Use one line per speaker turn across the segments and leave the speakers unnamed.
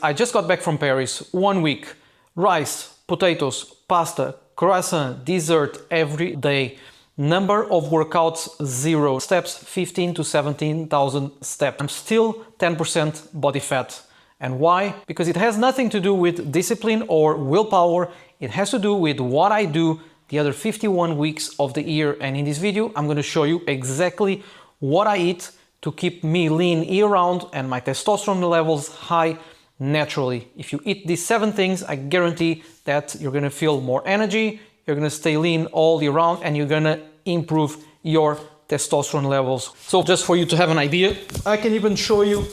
I just got back from Paris, 1 week. Rice, potatoes, pasta, croissant, dessert every day. Number of workouts, 0. Steps, 15 to 17,000 steps. I'm still 10% body fat. And why? Because it has nothing to do with discipline or willpower. It has to do with what I do the other 51 weeks of the year. And in this video, I'm going to show you exactly what I eat to keep me lean year-round and my testosterone levels high naturally. If you eat these 7 things, I guarantee that you're going to feel more energy, you're going to stay lean all year round, and you're going to improve your testosterone levels. So just for you to have an idea, I can even show you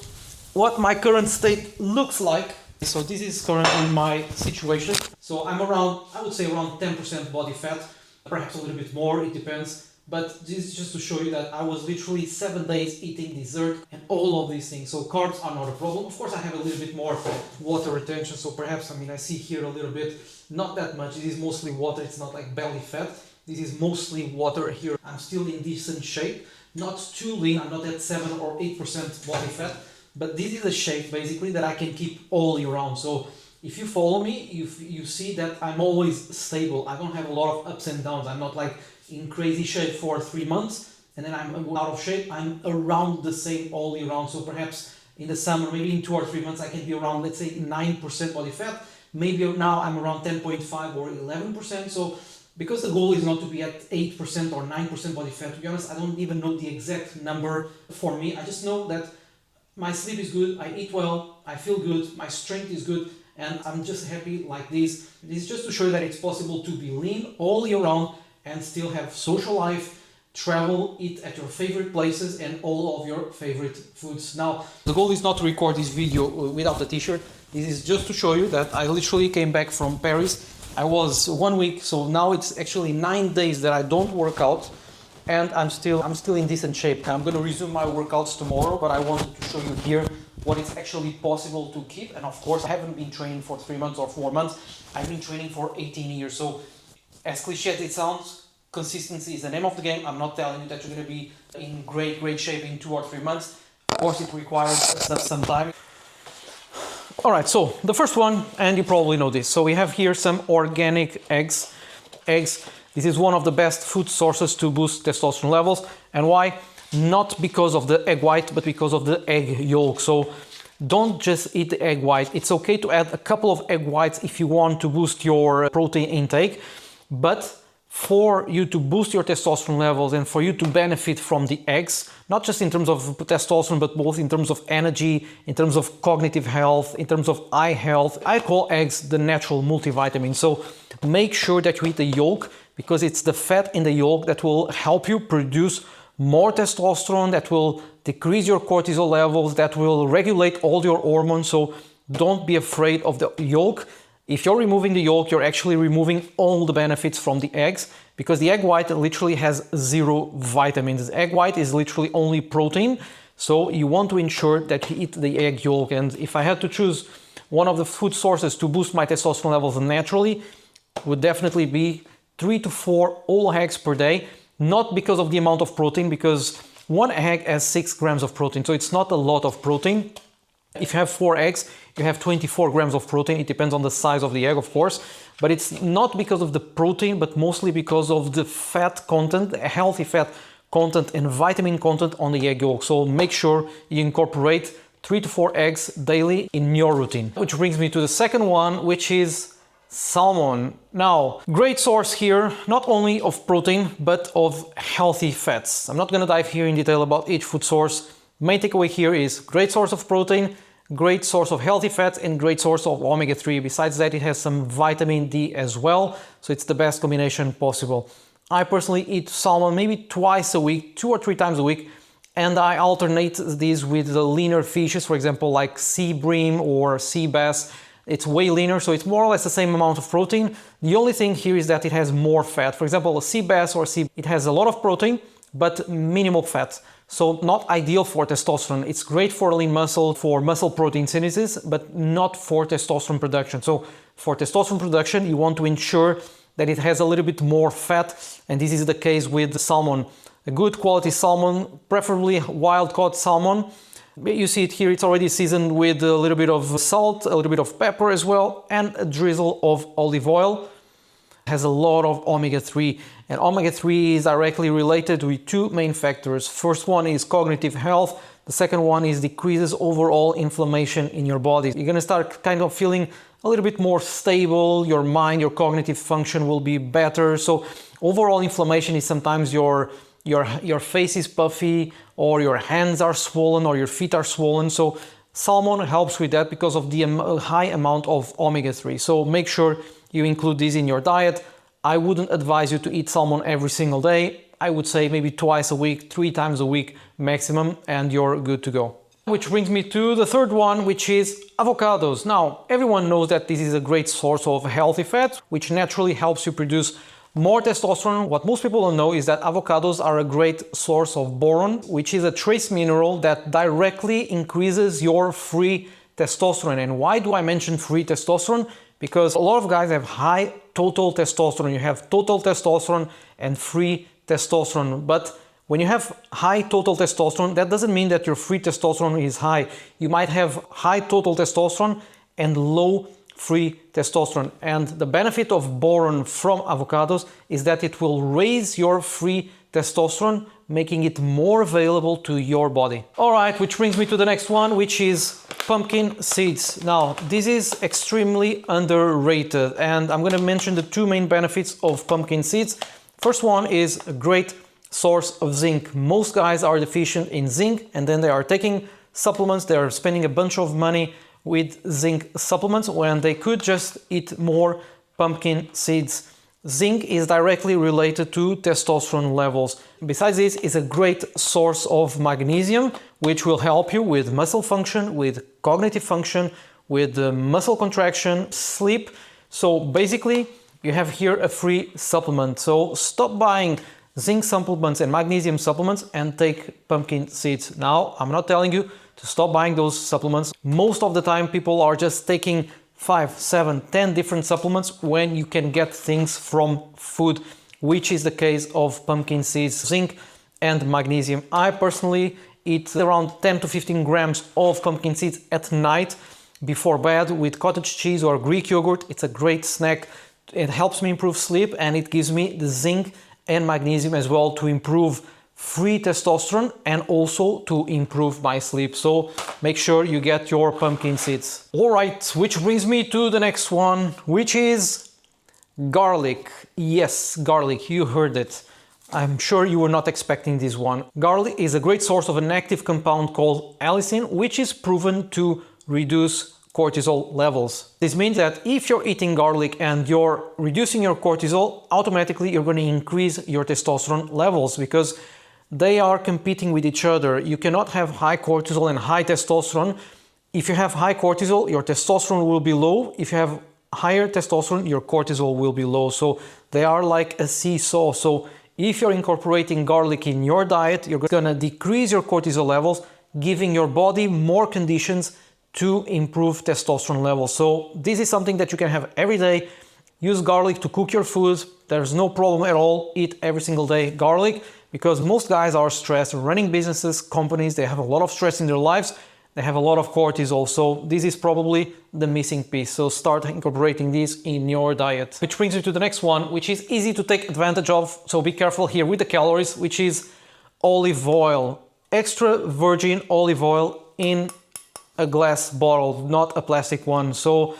what my current state looks like. So this is currently my situation. So I'm around, I would say around 10% body fat, perhaps a little bit more, it depends. But this is just to show you that I was literally 7 days eating dessert and all of these things. So carbs are not a problem. Of course, I have a little bit more water retention. So perhaps, I see here a little bit, not that much. This is mostly water. It's not like belly fat. This is mostly water here. I'm still in decent shape, not too lean. I'm not at 7 or 8% body fat, but this is a shape basically that I can keep all year round. So if you follow me, you see that I'm always stable. I don't have a lot of ups and downs. I'm not like in crazy shape for 3 months and then I'm out of shape. I'm around the same all year round. So perhaps in the summer, maybe in 2 or 3 months, I can be around, let's say 9% body fat. Maybe now I'm around 10.5 or 11%. So because the goal is not to be at 8% or 9% body fat, to be honest, I don't even know the exact number for me. I just know that my sleep is good, I eat well, I feel good, my strength is good, and I'm just happy like this. This is just to show you that it's possible to be lean all year round and still have social life, travel, eat at your favorite places and all of your favorite foods. Now, the goal is not to record this video without the t-shirt. This is just to show you that I literally came back from Paris. I was 1 week, so now it's actually 9 days that I don't work out, and I'm still in decent shape. I'm going to resume my workouts tomorrow, but I wanted to show you here what is actually possible to keep. And of course, I haven't been training for 3 months or 4 months. I've been training for 18 years. So as cliche as it sounds, consistency is the name of the game. I'm not telling you that you're going to be in great shape in 2 or 3 months. Of course, it requires some time. All right, so the first one, and you probably know this. So we have here some organic eggs. This is one of the best food sources to boost testosterone levels. And why? Not because of the egg white, but because of the egg yolk. So don't just eat the egg white. It's okay to add a couple of egg whites if you want to boost your protein intake. But for you to boost your testosterone levels and for you to benefit from the eggs, not just in terms of testosterone, but both in terms of energy, in terms of cognitive health, in terms of eye health, I call eggs the natural multivitamin. So make sure that you eat the yolk, because it's the fat in the yolk that will help you produce more testosterone, that will decrease your cortisol levels, that will regulate all your hormones. So don't be afraid of the yolk. If you're removing the yolk, you're actually removing all the benefits from the eggs, because the egg white literally has 0 vitamins. The egg white is literally only protein. So you want to ensure that you eat the egg yolk. And if I had to choose one of the food sources to boost my testosterone levels naturally, would definitely be 3 to 4 whole eggs per day. Not because of the amount of protein, because 1 egg has 6 grams of protein. So it's not a lot of protein. If you have 4 eggs, you have 24 grams of protein. It depends on the size of the egg, of course. But it's not because of the protein, but mostly because of the fat content, healthy fat content and vitamin content on the egg yolk. So make sure you incorporate 3 to 4 eggs daily in your routine. Which brings me to the second one, which is salmon. Now, great source here, not only of protein, but of healthy fats. I'm not going to dive here in detail about each food source. Main takeaway here is great source of protein, great source of healthy fats, and great source of omega-3. Besides that, it has some vitamin D as well, so it's the best combination possible. I personally eat salmon maybe twice a week, 2 or 3 times a week, and I alternate these with the leaner fishes, for example, like sea bream or sea bass. It's way leaner, so it's more or less the same amount of protein. The only thing here is that it has more fat. For example, a sea bass or it has a lot of protein, but minimal fat. So not ideal for testosterone. It's great for lean muscle, for muscle protein synthesis, but not for testosterone production. So for testosterone production, you want to ensure that it has a little bit more fat, and this is the case with salmon. A good quality salmon, preferably wild-caught salmon, You see it here, it's already seasoned with a little bit of salt, a little bit of pepper as well, and a drizzle of olive oil. Has a lot of omega-3, and omega-3 is directly related with two main factors. First one is cognitive health. The second one is decreases overall inflammation in your body. You're gonna start kind of feeling a little bit more stable. Your mind, your cognitive function will be better. So overall inflammation is sometimes your face is puffy, or your hands are swollen, or your feet are swollen. So salmon helps with that because of the high amount of omega-3. So make sure you include these in your diet. I wouldn't advise you to eat salmon every single day. I would say maybe twice a week, 3 times a week maximum, and you're good to go. Which brings me to the third one, which is avocados. Now, everyone knows that this is a great source of healthy fat, which naturally helps you produce more testosterone. What most people don't know is that avocados are a great source of boron, which is a trace mineral that directly increases your free testosterone. And why do I mention free testosterone? Because a lot of guys have high total testosterone. You have total testosterone and free testosterone. But when you have high total testosterone, that doesn't mean that your free testosterone is high. You might have high total testosterone and low free testosterone. And the benefit of boron from avocados is that it will raise your free testosterone, making it more available to your body. All right, which brings me to the next one, which is pumpkin seeds. Now, this is extremely underrated, and I'm going to mention the two main benefits of pumpkin seeds. First one is a great source of zinc. Most guys are deficient in zinc, and then they are taking supplements. They are spending a bunch of money with zinc supplements when they could just eat more pumpkin seeds. Zinc is directly related to testosterone levels. Besides this, it's a great source of magnesium, which will help you with muscle function, with cognitive function, with muscle contraction, sleep. So basically, you have here a free supplement. So stop buying zinc supplements and magnesium supplements and take pumpkin seeds. Now, I'm not telling you to stop buying those supplements. Most of the time, people are just taking 5, 7, 10 different supplements when you can get things from food, which is the case of pumpkin seeds, zinc and magnesium. I personally eat around 10 to 15 grams of pumpkin seeds at night before bed with cottage cheese or Greek yogurt. It's a great snack. It helps me improve sleep, and it gives me the zinc and magnesium as well to improve free testosterone and also to improve my sleep. So make sure you get your pumpkin seeds. All right, which brings me to the next one, which is garlic. Yes, garlic, you heard it. I'm sure you were not expecting this one. Garlic is a great source of an active compound called allicin, which is proven to reduce cortisol levels. This means that if you're eating garlic and you're reducing your cortisol, automatically you're going to increase your testosterone levels because they are competing with each other. You cannot have high cortisol and high testosterone. If you have high cortisol, your testosterone will be low. If you have higher testosterone, your cortisol will be low. So they are like a seesaw. So if you're incorporating garlic in your diet, you're gonna decrease your cortisol levels, giving your body more conditions to improve testosterone levels. So this is something that you can have every day. Use garlic to cook your food. There's no problem at all. Eat every single day garlic, because most guys are stressed, running businesses, companies, they have a lot of stress in their lives. They have a lot of cortisol. So this is probably the missing piece. So start incorporating this in your diet. Which brings me to the next one, which is easy to take advantage of. So be careful here with the calories, which is olive oil. Extra virgin olive oil in a glass bottle, not a plastic one. So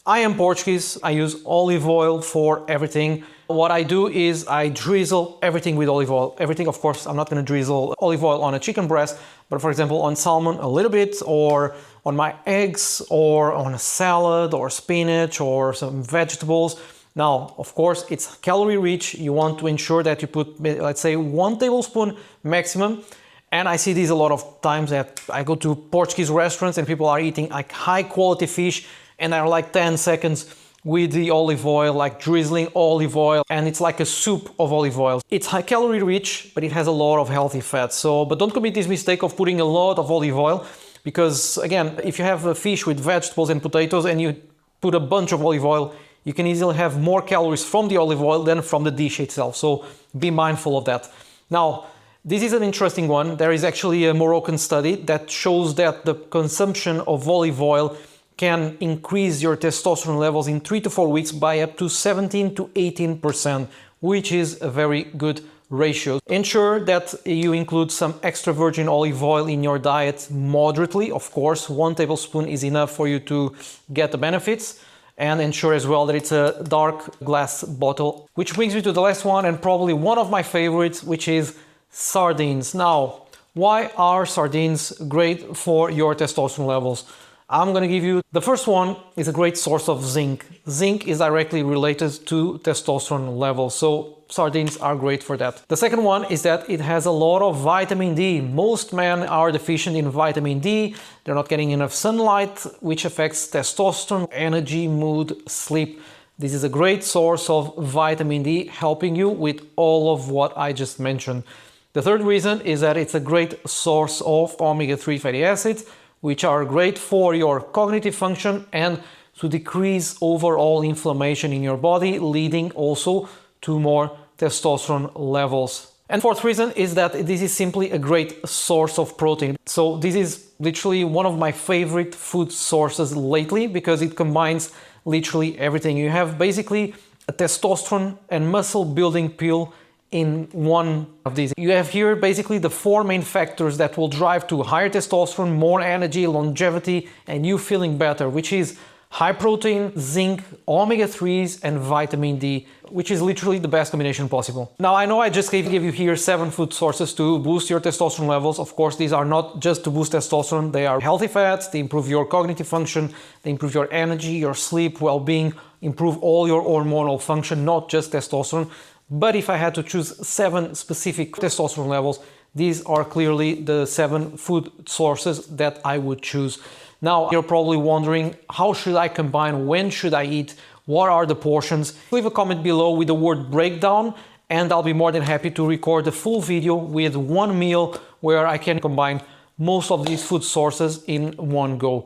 I am Portuguese. I use olive oil for everything. What I do is I drizzle everything with olive oil. Everything, of course, I'm not going to drizzle olive oil on a chicken breast, but for example, on salmon a little bit, or on my eggs, or on a salad, or spinach, or some vegetables. Now, of course, it's calorie rich. You want to ensure that you put, let's say, 1 tablespoon maximum. And I see these a lot of times that I go to Portuguese restaurants and people are eating like high quality fish, and they're like 10 seconds with the olive oil, like drizzling olive oil, and it's like a soup of olive oil. It's high calorie rich, but it has a lot of healthy fats. So, but don't commit this mistake of putting a lot of olive oil, because again, if you have a fish with vegetables and potatoes and you put a bunch of olive oil, you can easily have more calories from the olive oil than from the dish itself. So be mindful of that. Now, This is an interesting one. There is actually a Moroccan study that shows that the consumption of olive oil can increase your testosterone levels in 3 to 4 weeks by up to 17 to 18%, which is a very good ratio. Ensure that you include some extra virgin olive oil in your diet moderately. Of course, 1 tablespoon is enough for you to get the benefits. And ensure as well that it's a dark glass bottle. Which brings me to the last one, and probably one of my favorites, which is sardines. Now, why are sardines great for your testosterone levels? I'm going to give you the first one. Is a great source of zinc. Zinc is directly related to testosterone levels, so sardines are great for that. The second one is that it has a lot of vitamin D. Most men are deficient in vitamin D. They're not getting enough sunlight, which affects testosterone, energy, mood, sleep. This is a great source of vitamin D, helping you with all of what I just mentioned. The third reason is that it's a great source of omega-3 fatty acids, which are great for your cognitive function and to decrease overall inflammation in your body, leading also to more testosterone levels. And fourth reason is that this is simply a great source of protein. So this is literally one of my favorite food sources lately because it combines literally everything. You have basically a testosterone and muscle building pill in one of these. You have here basically the 4 main factors that will drive to higher testosterone, more energy, longevity, and you feeling better, which is high protein, zinc, omega-3s, and vitamin D, which is literally the best combination possible. Now, I know I just gave you here 7 food sources to boost your testosterone levels. Of course, these are not just to boost testosterone. They are healthy fats, they improve your cognitive function, they improve your energy, your sleep, well-being, improve all your hormonal function, not just testosterone. But if I had to choose 7 specific testosterone levels, these are clearly the 7 food sources that I would choose. Now, you're probably wondering, how should I combine? When should I eat? What are the portions? Leave a comment below with the word breakdown, and I'll be more than happy to record a full video with one meal where I can combine most of these food sources in one go.